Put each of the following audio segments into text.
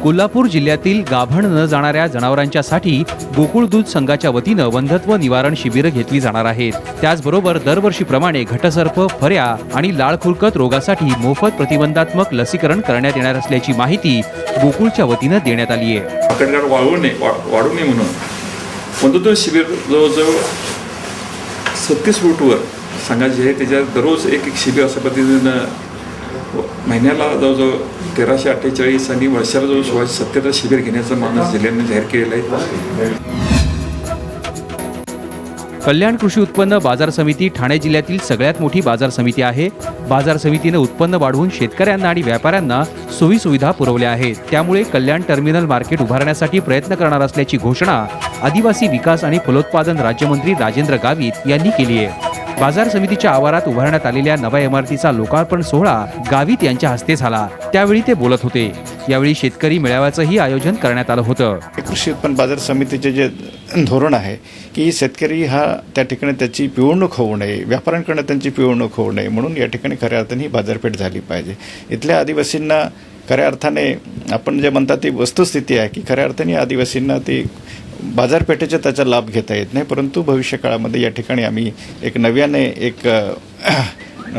कोल्हापूर जिल्ह्यातील गाभण न जाणाऱ्या जनावरांच्यासाठी गोकुळ दूध संघाच्या वतीनं वंध्यत्व निवारण शिबिरं घेतली जाणार आहेत। त्याचबरोबर दरवर्षीप्रमाणे घटसर्प, फऱ्या आणि लाळ खुरकत रोगासाठी मोफत प्रतिबंधात्मक लसीकरण करण्यात येणार असल्याची माहिती गोकुळच्या वतीनं देण्यात आली आहे। पकडण्यात वाढू नये म्हणून वंध्यत्व शिबिर जवळजवळ 36 रूटवर संघाचे आहे। त्याच्यात दररोज एक शिबिर अशा पद्धतीनं महिन्याला जवळजवळ 1348 आणि वर्षाला जवळ 1670 शिबिर घेण्याचा मानस जिल्ह्याने जाहीर केलेला आहे। कल्याण कृषी उत्पन्न बाजार समिती ठाणे जिल्ह्यातील सगळ्यात मोठी बाजार समिती आहे। बाजार समितीने उत्पन्न वाढवून शेतकऱ्यांना आणि व्यापाऱ्यांना सोयी सुविधा पुरवल्या आहेत। त्यामुळे कल्याण टर्मिनल मार्केट उभारण्यासाठी प्रयत्न करणार असल्याची घोषणा आदिवासी विकास आणि फलोत्पादन राज्यमंत्री राजेंद्र गावित यांनी केली आहे। बाजार समितीच्या आवारात उभारण्यात आलेल्या नव्या इमारतीचा लोकार्पण सोहळा गावित यांच्या हस्ते झाला। त्यावेळी ते बोलत होते। यावेळी शेतकरी मेळाव्याचंही आयोजन करण्यात आलं होतं। कृषी उत्पन्न बाजार समितीचे जे धोरण आहे की शेतकरी हा त्या ठिकाणी त्याची पिळवणूक होऊ नये, व्यापाऱ्यांकडून त्यांची पिळवणूक होऊ नये म्हणून या ठिकाणी खऱ्या अर्थाने ही बाजारपेठ झाली पाहिजे। इथल्या आदिवासींना खऱ्या अर्थाने आपण जे म्हणतात ती वस्तुस्थिती आहे की खऱ्या अर्थाने आदिवासींना ती बाजारपेठेचा त्याचा लाभ घेता येत नाही, परंतु भविष्य काळामध्ये या ठिकाणी आम्ही एक नव्याने एक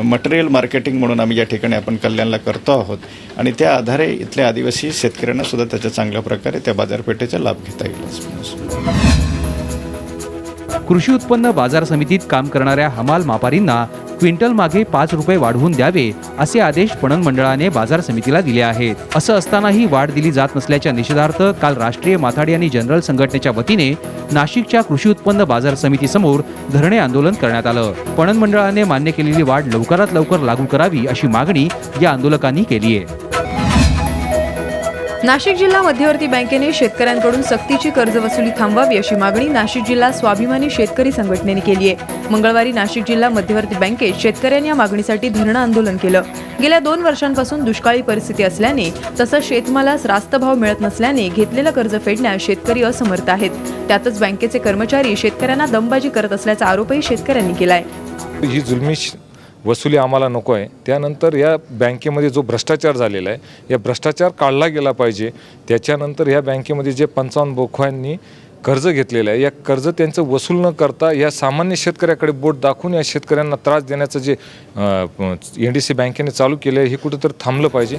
मटेरियल मार्केटिंग म्हणून आम्ही या ठिकाणी आपण कल्याणला करतो आहोत आणि त्या आधारे इथल्या आदिवासी शेतकऱ्यांना सुद्धा त्याच्या चांगल्या प्रकारे त्या बाजारपेठेचा लाभ घेता येईल। कृषी उत्पन्न बाजार समितीत काम करणाऱ्या हमाल मापारींना क्विंटल मागे 5 रुपये वाढवून द्यावे असे आदेश पणन मंडळाने बाजार समितीला दिले आहेत। असं असतानाही वाढ दिली जात नसल्याच्या निषेधार्थ काल राष्ट्रीय माथाडी आणि जनरल संघटनेच्या वतीने नाशिकच्या कृषी उत्पन्न बाजार समितीसमोर धरणे आंदोलन करण्यात आलं। पणन मंडळाने मान्य केलेली वाढ लवकरात लवकर लागू करावी अशी मागणी या आंदोलकांनी केली आहे। नाशिक जिल्हा मध्यवर्ती बँकेने शेतकऱ्यांकडून सक्तीची कर्जवसुली थांबवावी अशी मागणी नाशिक जिल्हा स्वाभिमानी शेतकरी संघटनेने केली आहे। मंगळवारी नाशिक जिल्हा मध्यवर्ती बँकेत शेतकऱ्यांनी या मागणीसाठी धरणं आंदोलन केलं। गेल्या 2 वर्षांपासून दुष्काळी परिस्थिती असल्याने तसंच शेतमालास रास्त भाव मिळत नसल्याने घेतलेलं कर्ज फेडण्यास शेतकरी असमर्थ आहेत। त्यातच बँकेचे कर्मचारी शेतकऱ्यांना दमबाजी करत असल्याचा आरोपही शेतकऱ्यांनी केलाय। ही जुलमी वसुली आम्हाला नको आहे। त्यानंतर या बँकेमध्ये जो भ्रष्टाचार झालेला आहे या भ्रष्टाचार काढला गेला पाहिजे। त्याच्यानंतर या बँकेमध्ये जे 55 बोखवांनी कर्ज घेतलेलं आहे या कर्ज त्यांचं वसूल न करता या सामान्य शेतकऱ्याकडे बोट दाखवून या शेतकऱ्यांना त्रास देण्याचं जे NDC बँकेने चालू केलं आहे हे कुठंतरी थांबलं पाहिजे।